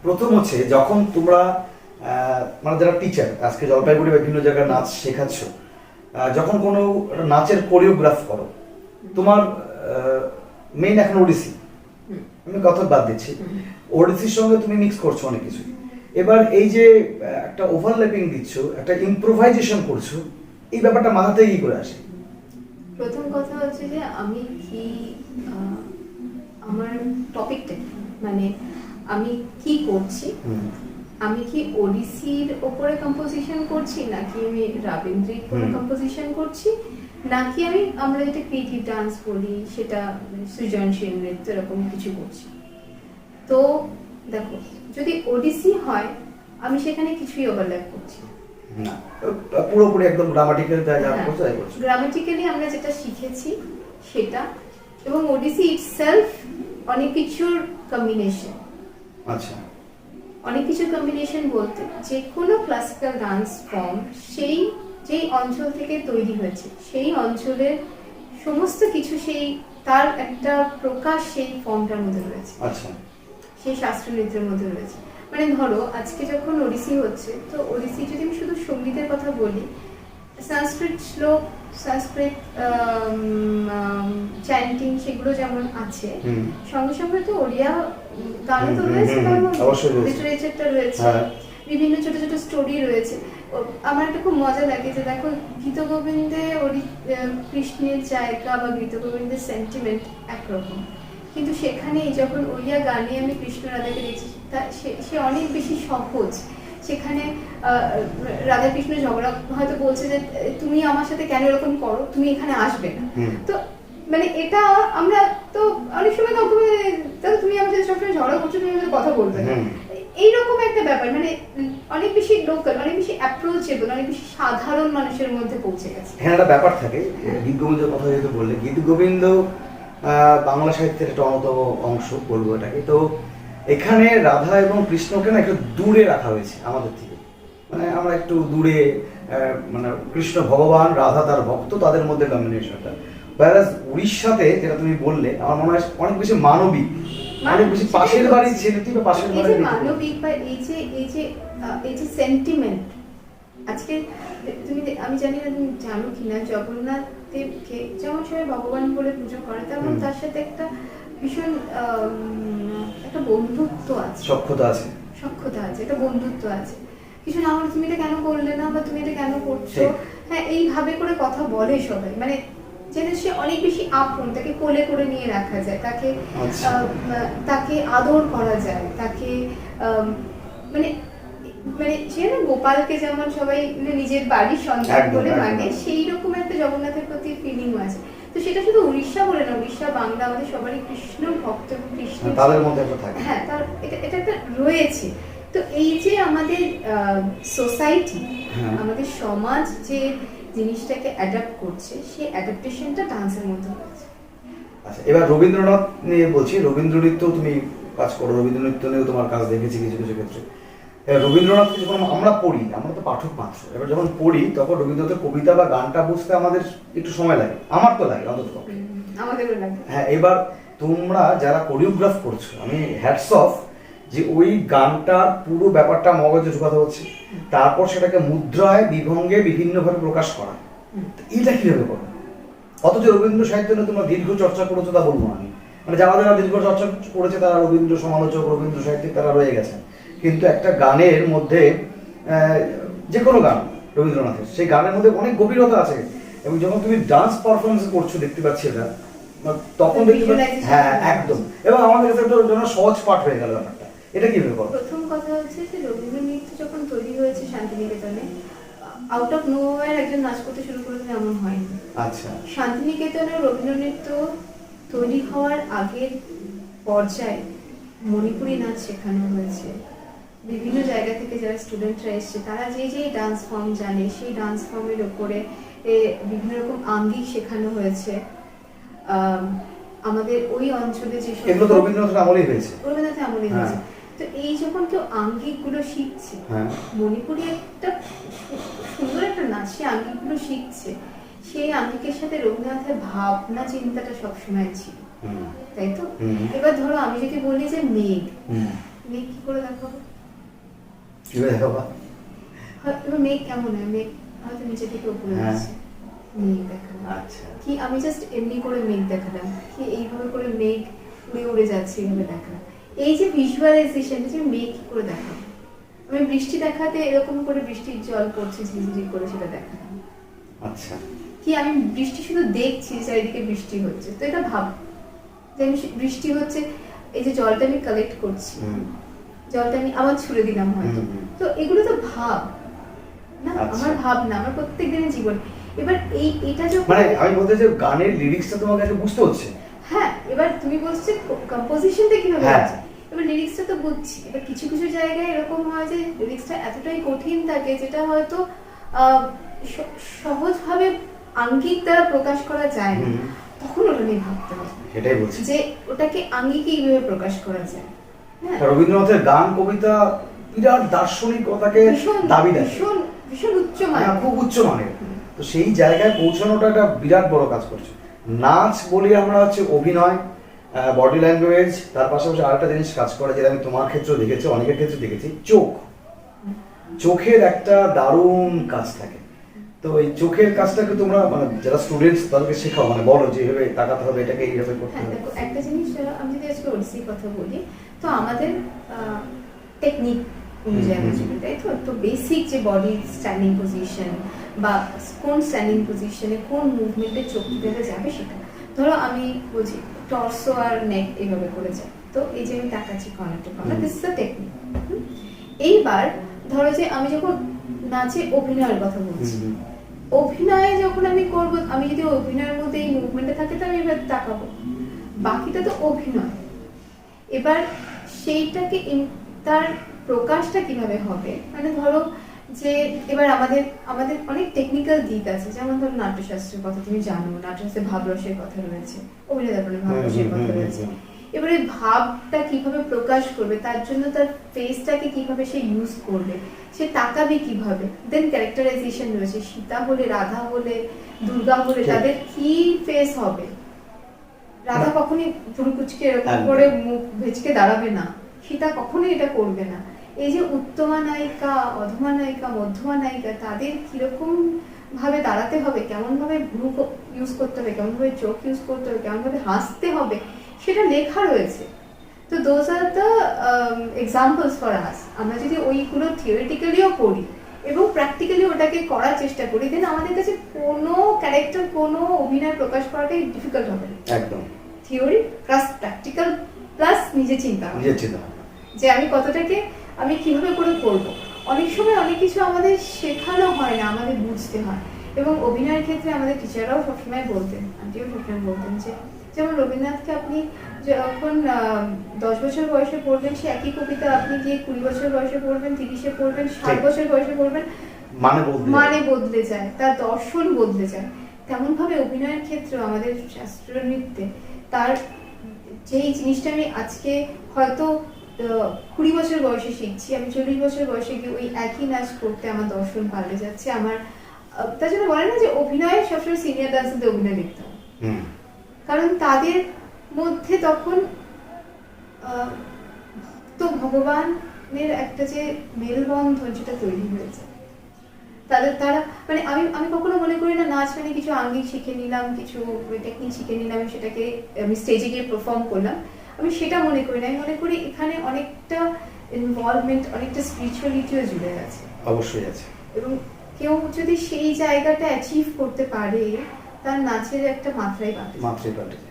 প্রথম হচ্ছে যখন তোমরা মানে যারা টিচার আজকে জলপাইগুড়ি বিভিন্ন জায়গায় নাচ শেখাচ্ছ, যখন কোনো নাচের কোরিওগ্রাফ করো, তোমার মেইন এখন ওডিসি, আমি কথা বাদ দিচ্ছি, ওডিসির সঙ্গে তুমি মিক্স করছো অনেক কিছু। এবার এই যে একটা ওভারল্যাপিং দিচ্ছ, একটা ইম্প্রোভাইজেশন করছো, এই ব্যাপারটা মাথাতে কি করে আসে? প্রথম কথা হচ্ছে যে আমি কি আমার টপিকটা মানে আমি কি করছি, আমি কি ওডিসির ওপরে কম্পোজিশন করছি, নাকি আমি রবীন্দ্রিক কোনো কম্পোজিশন করছি, নাকি আমরা যেটা ক্রিয়েটিভ ডান্স বলি সেটা সৃজনশীল নৃত্য এরকম কিছু করছি। তো দেখো, যদি ওডিসি হয় আমি সেখানে কিছুই ওভারল্যাপ করছি না, পুরোপুরি একদম গ্রামাটিক্যাল যা করছো তাই করছো। গ্রামাটিক্যালি আমরা যেটা শিখেছি সেটা, এবং ওডিসি ইটসেলফ অনেক কিছুর কম্বিনেশন। আচ্ছা, অনেক কিছুর কম্বিনেশন বলতে যে কোনো ক্লাসিক্যাল ডান্স ফর্ম সেই যেই অঞ্চল থেকে তৈরি হয়েছে সেই অঞ্চলের সমস্ত কিছু সেই তার একটা প্রকাশ সেই ফর্মটার মধ্যে রয়েছে। আচ্ছা, সেই শাস্ত্রীয় নৃত্যের মধ্যে রয়েছে। মানে ধরো আজকে যখন ওডিসি হচ্ছে, তো ওডিসি যদি আমি শুধু সঙ্গীতের কথা বলি, সংস্কৃত শ্লোক, সংস্কৃত চ্যান্টিং সেগুলো যেমন আছে, সঙ্গে সঙ্গে তো ওড়িয়া গানও তো রয়েছে, লিটারেচারটা রয়েছে, বিভিন্ন ছোট ছোট স্টোরি রয়েছে। আমার একটা খুব মজা লাগে যে দেখো গীতগোবিন্দে কৃষ্ণের জায়গা বা গীতগোবিন্দের সেন্টিমেন্ট একরকম, কিন্তু সেখানে যখন ওড়িয়া গানে আমি কৃষ্ণ রাধাকে দেখছি সে অনেক বেশি সহজ। সেখানে রাধা কৃষ্ণ ঝগড়া হয়তো বলছে যে তুমি আমার সাথে কেন এরকম করো, তুমি এখানে আসবে না। তো মানে এটা আমরা তো অনেক সময় তুমি আমার সাথে সবসময় ঝগড়া করছো, তুমি আমার সাথে কথা বলবে না, এইরকম একটা ব্যাপার। মানে অনেক বেশি লোকাল, অনেক বেশি অ্যাপ্রোচেবল, অনেক বেশি সাধারণ মানুষের মধ্যে পৌঁছে গেছে। হ্যাঁ, একটা ব্যাপার থাকে। গীত গোবিন্দের কথা যেহেতু বললে, গীত গোবিন্দ বাংলা সাহিত্যের একটা অন্যতম অংশ বলবো এটাকে। তো এখানে রাধা এবং কৃষ্ণকে না একটু দূরে রাখা হয়েছে আমাদের থেকে, মানে আমরা একটু দূরে, মানে কৃষ্ণ ভগবান, রাধা তার ভক্ত, তাদের মধ্যে কম্বিনেশনটা। whereas উড়িষ্যাতে যেটা তুমি বললে আমার মনে হয় অনেক বেশি মানবিক, অনেক বেশি পাশের বাড়ির ছেলেটি বা পাশের বাড়ির মানবিক, বা এই যে সেন্টিমেন্ট। আজকে তুমি, আমি জানি না তুমি জানো কিনা, জগন্নাথ দেবকে যেমন সবাই ভগবান বলে পুজো করে, তেমন তার সাথে একটা ভীষণ একটা বন্ধুত্ব আছে, সখ্যতা আছে, একটা বন্ধুত্ব আছে। কিছু না হলে তুমি এটা কেন করলে না, বা তুমি এটা কেন করছো, হ্যাঁ এইভাবে করে কথা বলে সবাই। মানে যেটা সে অনেক বেশি আপন, তাকে কোলে করে নিয়ে রাখা যায়, তাকে আদর করা যায়, তাকে মানে মানে সে না গোপালকে যেমন সবাই নিজের বাড়ির সন্তান বলে মানে, সেই রকম একটা জগন্নাথের প্রতি ফিলিংও আছে। তো সেটা শুধু উড়িষ্যা বলে না, উড়িষ্যা, বাংলা, আমাদের সবারই কৃষ্ণ ভক্ত, কৃষ্ণ তাদের মধ্যে থাকে। হ্যাঁ, তার এটা একটা রয়েছে। তো এই যে আমাদের সোসাইটি, আমাদের সমাজ যে জিনিসটাকে অ্যাডাপ্ট করছে, সেই অ্যাডাপ্টেশনটা ডান্সের মধ্যে রয়েছে। আচ্ছা, এবার রবীন্দ্রনাথ নিয়ে বলছি। রবীন্দ্র নৃত্য তুমি কাজ করো, রবীন্দ্র নৃত্য নিয়েও তোমার কাজ দেখেছি কিছু কিছু ক্ষেত্রে। রবীন্দ্রনাথকে যখন আমরা পড়ি, আমরা তো পাঠক মাত্র, এবার যখন পড়ি তখন রবীন্দ্রনাথের কবিতা বা গানটা বুঝতে আমাদের একটু সময় লাগে, আমার তো লাগে অন্তত। আমাদেরও লাগে। হ্যাঁ, এবার তোমরা যারা কোরিওগ্রাফ করছো, আমি হ্যাটস অফ, যে ওই গানটার পুরো ব্যাপারটা মগজে ঢুকাতে হচ্ছে, তারপর সেটাকে মুদ্রায় বিভঙ্গে বিভিন্নভাবে প্রকাশ করা, এটা কিভাবে করো? অথচ রবীন্দ্র সাহিত্য নিয়ে তোমরা দীর্ঘ চর্চা করেছো তা বলবো আমি, মানে যারা যারা দীর্ঘ চর্চা করেছে তারা রবীন্দ্র সমালোচক, রবীন্দ্র সাহিত্যিক তারা রয়ে গেছেন, কিন্তু একটা গানের মধ্যে যে কোনো গান রবীন্দ্রনাথের, সেই গানের মধ্যে অনেক গভীরতা আছে। এবং যখন তুমি ডান্স পারফরমেন্স করছো, দেখতে পাচ্ছি এটা, তখন দেখতে পাচ্ছি, হ্যাঁ একদম, এবং আমাদের কাছে একটা সহজ পাঠ হয়ে গেল ব্যাপারটা। এটা কিভাবে করো? প্রথম কথা হচ্ছে যে রবীন্দ্র নৃত্য যখন তৈরি হয়েছে শান্তিনিকেতনে, আউট অফ নোওয়্যার একজন নাচ করতে শুরু করেছে এমন হয়নি। আচ্ছা, শান্তিনিকেতনে রবীন্দ্র নৃত্য তৈরি হওয়ার আগের পর্যায়ে মণিপুরি নাচ শেখানো হয়েছে। বিভিন্ন জায়গা থেকে যারা স্টুডেন্টরা এসছে, তারা যে ডান্স ফর্ম জানে সেই ডান্স ফর্মের উপরে বিভিন্ন রকম আঙ্গিক শেখানো হয়েছে। আমাদের ওই অঞ্চলে যে রবীন্দ্রনাথের আমলেই হয়েছে, তো এই যখন কেউ আঙ্গিক গুলো শিখছে, মণিপুরি একটা সুন্দর একটা নাচ, সে আঙ্গিক গুলো শিখছে, সেই আঙ্গিকের সাথে রবীন্দ্রনাথের ভাবনা চিন্তাটা সবসময় ছিল, তাই তো? এবার ধরো আমি যদি বলি যে মেঘ কি করে দেখাবো? কিভাবে দেখাবা? এবার মেঘ কেমন হয়? মেঘ হয়তো নিচে থেকে উপরে হ্যাঁ। আসছে, মেঘ দেখাবো। আচ্ছা, কি আমি জাস্ট এমনি করে মেঘ দেখালাম, কি এইভাবে করে মেঘ উড়ে উড়ে যাচ্ছে এইভাবে দেখালাম। এই যে ভিজুয়ালাইজেশন, যে মেঘ কি করে দেখাবো? আমি বৃষ্টি দেখাতে এরকম করে বৃষ্টির জল পড়ছে ঝিরিঝিরি করে সেটা দেখালাম। আচ্ছা, কি আমি বৃষ্টি শুধু দেখছি, চারিদিকে বৃষ্টি হচ্ছে, তো এটা ভাব যে আমি বৃষ্টি হচ্ছে, এই যে জলটা আমি কালেক্ট করছি, জলটা আমি আবার ছুড়ে দিলাম হয়তো, তো এগুলো তো ভাব না, আচ্ছা। আমার ভাব না, আমার প্রত্যেক দিনের জীবন। এবার এটা যখন মানে আমি বলতে যে গানের লিরিক্সটা তোমার কাছে বুঝতে হচ্ছে। হ্যাঁ, এবার তুমি বলছো কম্পোজিশনটা কিভাবে হ্যাঁ। হচ্ছে, এবার লিরিক্সটা তো বুঝছি। এবার কিছু কিছু জায়গায় এরকম হয় যে লিরিক্সটা এতটাই কঠিন থাকে যেটা হয়তো সহজভাবে আঙ্গিক দ্বারা প্রকাশ করা যায় না, তখন ওটা নিয়ে ভাবতে হবে সেটাই বলছি যে ওটাকে আঙ্গিকে কিভাবে প্রকাশ করা যায়। হ্যাঁ, রবীন্দ্রনাথের গান কবিতা বিরাট দার্শনিকতাকে দাবি দেয়, ভীষণ ভীষণ উচ্চ মানের, খুব উচ্চ মানের। তো সেই জায়গায় পৌঁছানোটা একটা বিরাট বড় কাজ করছে। নাচ বলি আমরা হচ্ছে অভিনয়, বডি ল্যাঙ্গুয়েজ, তার পাশাপাশি আরেকটা জিনিস কাজ করে যেটা আমি তোমার ক্ষেত্রেও দেখেছি, অনেকের ক্ষেত্রে দেখেছি, চোখের একটা দারুণ কাজ থাকে। তো এই চোখের কাজটাকে তোমরা মানে যারা স্টুডেন্টস তাদেরকে শেখাও, মানে বলো যে এইভাবে তাকাতে হবে, এটাকে এইভাবে করতে হ্যাঁ হবে। দেখো, একটা জিনিস আমি যদি আজকে ওডিসির কথা বলি, তো আমাদের টেকনিক অনুযায়ী আমরা চলি, তাই তো? তো বেসিক যে বডি স্ট্যান্ডিং পজিশন বা কোন স্ট্যান্ডিং পজিশনে কোন মুভমেন্টে চোখ কিভাবে যাবে সেটা, ধরো আমি বলছি টর্সো আর নেক এইভাবে করে যায়, তো এই যে আমি তাকাচ্ছি corner to corner, this is the technique. এইবার ধরো যে আমি যখন নাচে অভিনয়ের কথা বলছি, অভিনয়ে যখন আমি করব, আমি যদি অভিনয়ের মধ্যে এই মুভমেন্টে থাকে তো আমি এবার তাকাবো, বাকিটা তো অভিনয়। এবার সেইটাকে তার প্রকাশটা কিভাবে হবে, মানে ধরো যে এবার আমাদের আমাদের অনেক টেকনিক্যাল দিক আছে, যেমন ধরো নাট্যশাস্ত্রের কথা তুমি জানো, নাট্যশাস্ত্রে ভাবরসের কথা রয়েছে, অভিনয় দর্পণে ভাবরসের কথা রয়েছে। এবারে ভাবটা কিভাবে প্রকাশ করবে, তার জন্য তার ফেসটাকে কিভাবে সে ইউজ করবে, সে তাকাবে কিভাবে, দেন ক্যারেক্টারাইজেশন রয়েছে, সীতা হলে, রাধা হলে, দুর্গা হলে তাদের কি ফেস হবে। রাধা কখনই ভুরু কুচকে এরকম করে মুখ ভেচকে দাঁড়াবে না, সীতা কখনোই এটা করবে না। এই যে উত্তমা নায়িকা, অধমা নায়িকা, মধ্যমা নায়িকা, তাদের কিরকম ভাবে দাঁড়াতে হবে, কেমন ভাবে ভ্রু ইউজ করতে হবে, কেমন ভাবে চোখ ইউজ করতে হবে, কেমন ভাবে হাসতে হবে, সেটা লেখা রয়েছে। তো those are the examples for us. আমরা যদি ওইগুলো থিওরিটিক্যালিও পড়ি এবং প্র্যাকটিক্যালি ওটাকে করার চেষ্টা করি, দেন আমাদের কাছে কোনো ক্যারেক্টার, কোনো অভিনয় প্রকাশ করাটাই ডিফিকাল্ট হবে না। একদম থিওরি প্লাস প্র্যাকটিক্যাল প্লাস নিজের চিন্তা, যে আমি কতটাকে আমি কিভাবে করে করব। অনেক সময় অনেক কিছু আমাদের শেখানো হয় না, আমাদের বুঝতে হয়। এবং অভিনয়ের ক্ষেত্রে আমাদের টিচাররাও সবসময় বলতেন, আন্টিও সবসময় বলতেন যে যেমন রবীন্দ্রনাথকে আপনি যখন 10 বছর বয়সে পড়বেন, সে একই কবিতা আপনি গিয়ে 20 বছর বয়সে পড়বেন, 30-এ পড়বেন, 60 বছর বয়সে পড়বেন, মানে বদলে যায়, তার দর্শন বদলে যায়। তেমন ভাবে অভিনয়ের ক্ষেত্রে আমাদের শাস্ত্রীয় নৃত্যে তার যেই জিনিসটা আমি আজকে হয়তো 20 বছর বয়সে শিখছি, আমি 40 বছর বয়সে গিয়ে ওই একই নাচ করতে আমার দর্শন পাল্টে যাচ্ছে। আমার তার জন্য বলে না যে অভিনয় সবসময় সিনিয়র ডান্সারদের অভিনয় দেখতে হবে, কারণ তাদের মধ্যে তখন ভক্ত ভগবানের একটা যে মেলবন্ধন যেটা তৈরি হয়েছে, তারা মানে আমি কখনো মনে করি না নাচ মানে কিছু আঙ্গিক শিখে নিলাম, কিছু টেকনিক শিখে নিলাম, সেটাকে আমি স্টেজে গিয়ে পারফর্ম করলাম, আমি সেটা মনে করি না। আমি মনে করি এখানে অনেকটা ইনভলভমেন্ট, অনেকটা স্পিরিচুয়ালিটিও জুড়ে আছে, অবশ্যই আছে। এবং কেউ যদি সেই জায়গাটা অ্যাচিভ করতে পারে, তার নাচের একটা মাত্রাই পাল্টে যায়।